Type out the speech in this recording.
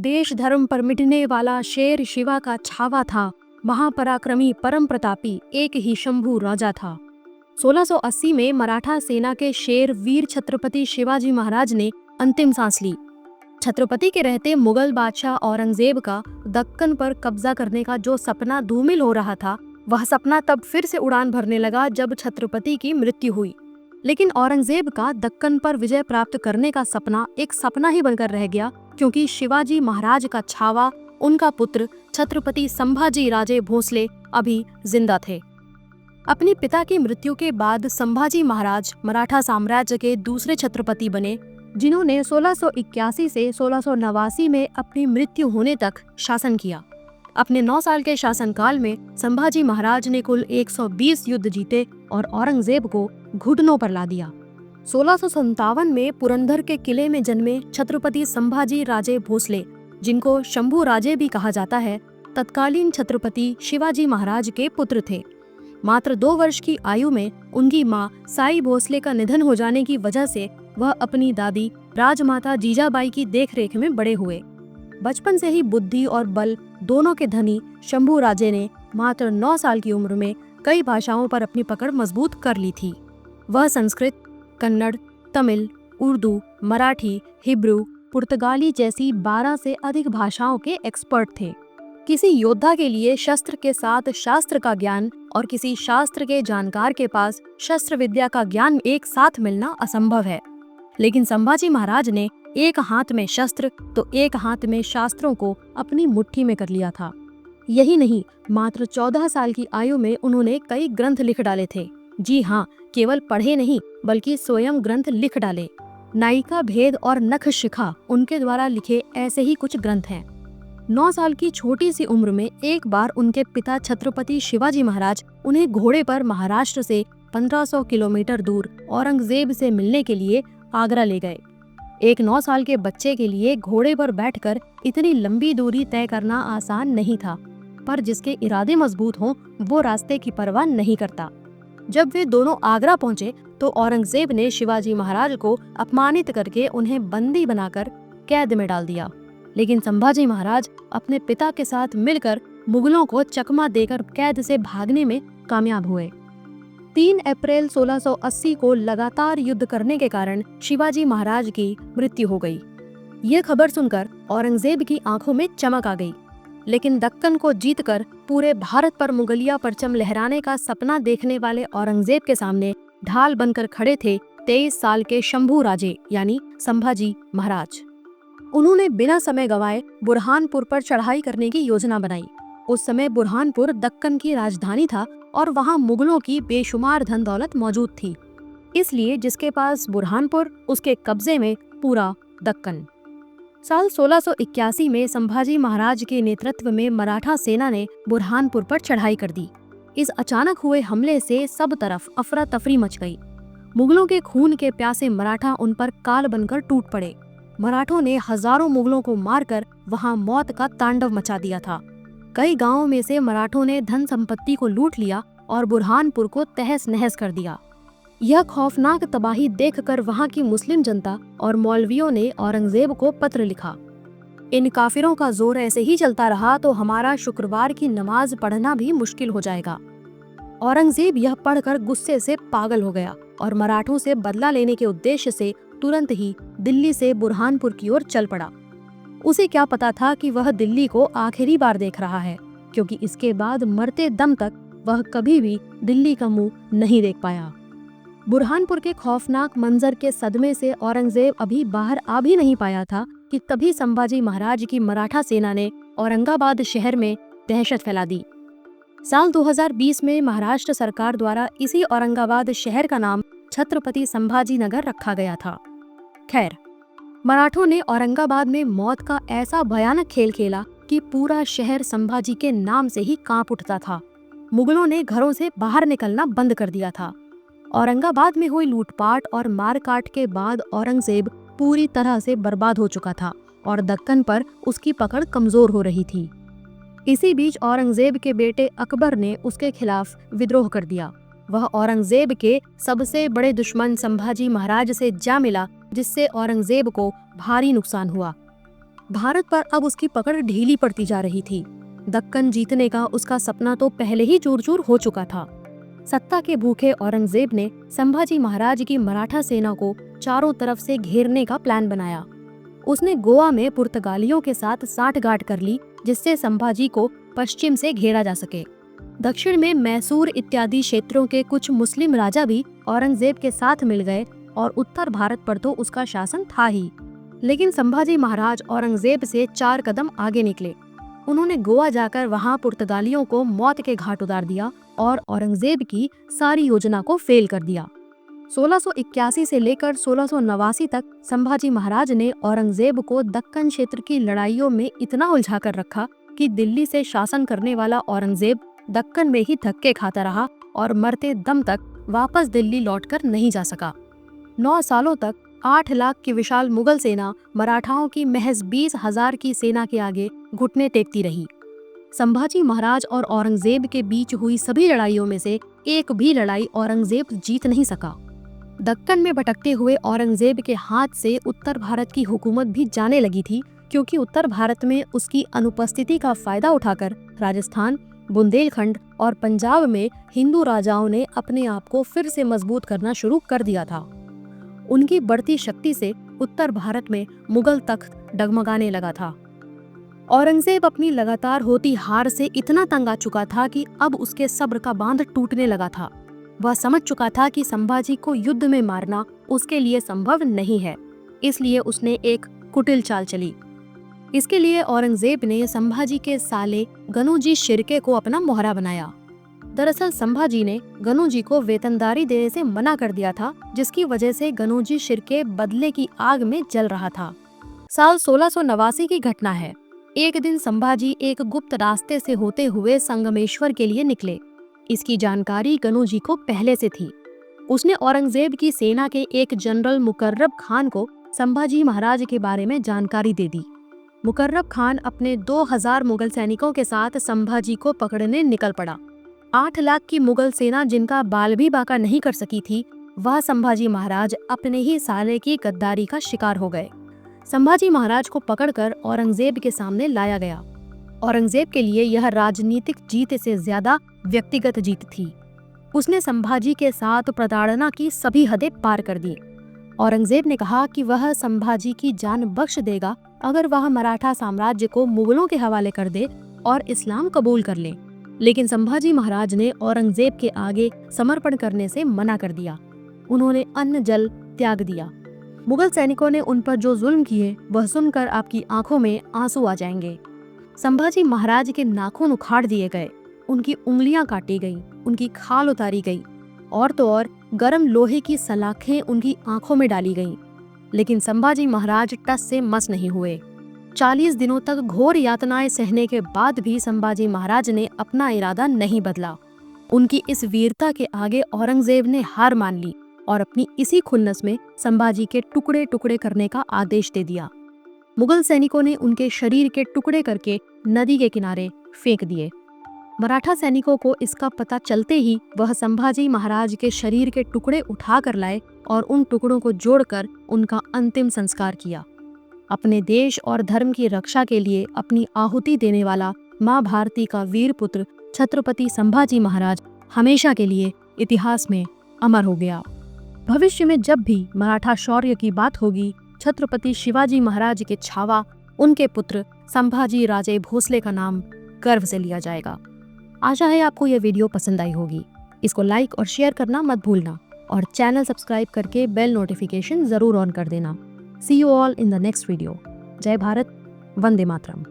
देश धर्म पर मिटने वाला शेर शिवा का छावा था। महापराक्रमी परम प्रतापी एक ही शंभू राजा था। 1680 में मराठा सेना के शेर वीर छत्रपति शिवाजी महाराज ने अंतिम सांस ली। छत्रपति के रहते मुगल बादशाह औरंगजेब का दक्कन पर कब्जा करने का जो सपना धूमिल हो रहा था, वह सपना तब फिर से उड़ान भरने लगा जब छत्रपति की मृत्यु हुई। लेकिन औरंगजेब का दक्कन पर विजय प्राप्त करने का सपना एक सपना ही बनकर रह गया, क्योंकि शिवाजी महाराज का छावा, उनका पुत्र छत्रपति संभाजी राजे भोसले अभी जिंदा थे। अपने पिता की मृत्यु के बाद संभाजी महाराज मराठा साम्राज्य के दूसरे छत्रपति बने, जिन्होंने 1681 से 1689 में अपनी मृत्यु होने तक शासन किया। अपने 9 साल के शासनकाल में संभाजी महाराज ने कुल 120 युद्ध जीते और औरंगजेब को घुटनों पर ला दिया। 1657 में पुरंदर के किले में जन्मे छत्रपति संभाजी राजे भोसले, जिनको शंभू राजे भी कहा जाता है, तत्कालीन छत्रपति शिवाजी महाराज के पुत्र थे। मात्र 2 वर्ष की आयु में उनकी मां साई भोसले का निधन हो जाने की वजह से वह अपनी दादी राजमाता जीजाबाई की देखरेख में बड़े हुए। बचपन से ही बुद्धि और बल दोनों के धनी शंभू राजे ने मात्र 9 साल की उम्र में कई भाषाओं पर अपनी पकड़ मजबूत कर ली थी। वह संस्कृत, कन्नड़, तमिल, उर्दू, मराठी, हिब्रू, पुर्तगाली जैसी 12 से अधिक भाषाओं के एक्सपर्ट थे। किसी योद्धा के लिए शस्त्र के साथ शास्त्र का ज्ञान और किसी शास्त्र के जानकार के पास शस्त्र विद्या का ज्ञान एक साथ मिलना असंभव है। लेकिन संभाजी महाराज ने एक हाथ में शस्त्र तो एक हाथ में शास्त्रों को अपनी मुट्ठी में कर लिया था। यही नहीं, मात्र 14 साल की आयु में उन्होंने कई ग्रंथ लिख डाले थे। जी हाँ, केवल पढ़े नहीं बल्कि स्वयं ग्रंथ लिख डाले। नायिका भेद और नख शिखा उनके द्वारा लिखे ऐसे ही कुछ ग्रंथ हैं। 9 साल की छोटी सी उम्र में एक बार उनके पिता छत्रपति शिवाजी महाराज उन्हें घोड़े पर महाराष्ट्र से 1500 किलोमीटर दूर औरंगजेब से मिलने के लिए आगरा ले गए। एक 9 साल के बच्चे के लिए घोड़े पर बैठकर इतनी लंबी दूरी तय करना आसान नहीं था, पर जिसके इरादे मजबूत हों वो रास्ते की परवाह नहीं करता। जब वे दोनों आगरा पहुंचे तो औरंगजेब ने शिवाजी महाराज को अपमानित करके उन्हें बंदी बनाकर कैद में डाल दिया। लेकिन संभाजी महाराज अपने पिता के साथ मिलकर मुगलों को चकमा देकर कैद से भागने में कामयाब हुए। 3 अप्रैल 1680 को लगातार युद्ध करने के कारण शिवाजी महाराज की मृत्यु हो गई। ये खबर सुनकर औरंगजेब की आंखों में चमक आ गई। लेकिन दक्कन को जीतकर पूरे भारत पर मुगलिया परचम लहराने का सपना देखने वाले औरंगजेब के सामने ढाल बनकर खड़े थे 23 साल के शंभू राजे यानी संभाजी महाराज। उन्होंने बिना समय गंवाए बुरहानपुर पर चढ़ाई करने की योजना बनाई। उस समय बुरहानपुर दक्कन की राजधानी था और वहां मुगलों की बेशुमार धन दौलत मौजूद थी। इसलिए जिसके पास बुरहानपुर, उसके कब्जे में पूरा दक्कन। साल 1681 में संभाजी महाराज के नेतृत्व में मराठा सेना ने बुरहानपुर पर चढ़ाई कर दी। इस अचानक हुए हमले से सब तरफ अफरा तफरी मच गई। मुगलों के खून के प्यासे मराठा उन पर काल बनकर टूट पड़े। मराठों ने हजारों मुगलों को मारकर वहां मौत का तांडव मचा दिया था। कई गांवों में से मराठों ने धन संपत्ति को लूट लिया और बुरहानपुर को तहस नहस कर दिया। यह खौफनाक तबाही देखकर वहां की मुस्लिम जनता और मौलवियों ने औरंगजेब को पत्र लिखा। इन काफिरों का जोर ऐसे ही चलता रहा तो हमारा शुक्रवार की नमाज पढ़ना भी मुश्किल हो जाएगा। औरंगजेब यह पढ़कर गुस्से से पागल हो गया और मराठों से बदला लेने के उद्देश्य से तुरंत ही दिल्ली से बुरहानपुर की ओर चल पड़ा। उसे क्या पता था कि वह दिल्ली को आखिरी बार देख रहा है, क्योंकि इसके बाद मरते दम तक वह कभी भी दिल्ली का मुंह नहीं देख पाया। बुरहानपुर के खौफनाक मंजर के सदमे से औरंगजेब अभी बाहर आ भी नहीं पाया था कि तभी संभाजी महाराज की मराठा सेना ने औरंगाबाद शहर में दहशत फैला दी। साल 2020 में महाराष्ट्र सरकार द्वारा इसी औरंगाबाद शहर का नाम छत्रपति संभाजी नगर रखा गया था। खैर, मराठों ने औरंगाबाद में मौत का ऐसा भयानक खेल खेला कि पूरा शहर संभाजी के नाम से ही कांप उठता था। मुगलों ने घरों से बाहर निकलना बंद कर दिया था। औरंगाबाद में हुई लूटपाट और मारकाट के बाद औरंगजेब पूरी तरह से बर्बाद हो चुका था और दक्कन पर उसकी पकड़ कमजोर हो रही थी। इसी बीच औरंगजेब के बेटे अकबर ने उसके खिलाफ विद्रोह कर दिया। वह औरंगजेब के सबसे बड़े दुश्मन संभाजी महाराज से जा मिला, जिससे औरंगजेब को भारी नुकसान हुआ। भारत पर अब उसकी पकड़ ढीली पड़ती जा रही थी। दक्कन जीतने का उसका सपना तो पहले ही चूर चूर हो चुका था। सत्ता के भूखे औरंगजेब ने संभाजी महाराज की मराठा सेना को चारों तरफ से घेरने का प्लान बनाया। उसने गोवा में पुर्तगालियों के साथ साठगांठ कर ली, जिससे संभाजी को पश्चिम से घेरा जा सके। दक्षिण में मैसूर इत्यादि क्षेत्रों के कुछ मुस्लिम राजा भी औरंगजेब के साथ मिल गए और उत्तर भारत पर तो उसका शासन था ही। लेकिन संभाजी महाराज औरंगजेब से 4 कदम आगे निकले। उन्होंने गोवा जाकर वहां पुर्तगालियों को मौत के घाट उतार दिया और औरंगजेब की सारी योजना को फेल कर दिया। 1681 से लेकर 1689 तक संभाजी महाराज ने औरंगजेब को दक्कन क्षेत्र की लड़ाइयों में इतना उलझा कर रखा कि दिल्ली से शासन करने वाला औरंगजेब दक्कन में ही धक्के खाता रहा और मरते दम तक वापस दिल्ली लौटकर नहीं जा सका। 9 सालों तक 8 लाख की विशाल मुगल सेना मराठाओं की महज 20,000 की सेना के आगे घुटने टेकती रही। संभाजी महाराज और औरंगजेब के बीच हुई सभी लड़ाइयों में से एक भी लड़ाई औरंगजेब जीत नहीं सका। दक्कन में भटकते हुए औरंगजेब के हाथ से उत्तर भारत की हुकूमत भी जाने लगी थी, क्योंकि उत्तर भारत में उसकी अनुपस्थिति का फायदा उठाकर राजस्थान, बुंदेलखंड और पंजाब में हिंदू राजाओं ने अपने आप को फिर से मजबूत करना शुरू कर दिया था। उनकी बढ़ती शक्ति से उत्तर भारत में मुगल तख्त डगमगाने लगा था। औरंगजेब अपनी लगातार होती हार से इतना तंग आ चुका था कि अब उसके सब्र का बांध टूटने लगा था। वह समझ चुका था कि संभाजी को युद्ध में मारना उसके लिए संभव नहीं है, इसलिए उसने एक कुटिल चाल चली। इसके लिए औरंगजेब ने संभाजी के साले गनूजी शिर्के को अपना मोहरा बनाया। दरअसल संभाजी ने गनूजी को वेतनदारी देने से मना कर दिया था, जिसकी वजह से गनूजी शिर्के बदले की आग में जल रहा था। साल 1689 की घटना है। एक दिन संभाजी एक गुप्त रास्ते से होते हुए संगमेश्वर के लिए निकले। इसकी जानकारी गनूजी को पहले से थी। उसने औरंगजेब की सेना के एक जनरल मुकर्रब खान को संभाजी महाराज के बारे में जानकारी दे दी। मुकर्रब खान अपने 2000 मुगल सैनिकों के साथ संभाजी को पकड़ने निकल पड़ा। 8 लाख की मुगल सेना जिनका बाल भी बाका नहीं कर सकी थी, वह संभाजी महाराज अपने ही साले की गद्दारी का शिकार हो गए। संभाजी महाराज को पकड़कर औरंगजेब के सामने लाया गया। औरंगजेब के लिए यह राजनीतिक जीत से ज्यादा व्यक्तिगत जीत थी। उसने संभाजी के साथ प्रताड़ना की सभी हदें पार कर दी। औरंगजेब ने कहा कि वह संभाजी की जान बख्श देगा अगर वह मराठा साम्राज्य को मुगलों के हवाले कर दे और इस्लाम कबूल कर ले। लेकिन संभाजी महाराज ने औरंगजेब के आगे समर्पण करने से मना कर दिया। उन्होंने अन्न जल त्याग दिया। मुगल सैनिकों ने उन पर जो जुल्म किए वह सुनकर आपकी आंखों में आंसू आ जाएंगे। संभाजी महाराज के नाखून उखाड़ दिए गए, उनकी उंगलियां काटी गईं, उनकी खाल उतारी गई और तो और गर्म लोहे की सलाखें उनकी आंखों में डाली गईं। लेकिन संभाजी महाराज टस से मस नहीं हुए। 40 दिनों तक घोर यातनाएं सहने के बाद भी संभाजी महाराज ने अपना इरादा नहीं बदला। उनकी इस वीरता के आगे औरंगजेब ने हार मान ली और अपनी इसी खुन्नस में संभाजी के टुकड़े टुकड़े करने का आदेश दे दिया। मुगल सैनिकों ने उनके शरीर के टुकड़े करके नदी के किनारे फेंक दिए। मराठा सैनिकों को इसका पता चलते ही वह संभाजी महाराज के शरीर के टुकड़े उठा कर लाए और उन टुकड़ों को जोड़कर उनका अंतिम संस्कार किया। अपने देश और धर्म की रक्षा के लिए अपनी आहुति देने वाला मां भारती का वीर पुत्र छत्रपति संभाजी महाराज हमेशा के लिए इतिहास में अमर हो गया। भविष्य में जब भी मराठा शौर्य की बात होगी, छत्रपति शिवाजी महाराज के छावा उनके पुत्र संभाजी राजे भोसले का नाम गर्व से लिया जाएगा। आशा है आपको यह वीडियो पसंद आई होगी। इसको लाइक और शेयर करना मत भूलना और चैनल सब्सक्राइब करके बेल नोटिफिकेशन जरूर ऑन कर देना। See you all in the next video. जय भारत, वंदे मातरम।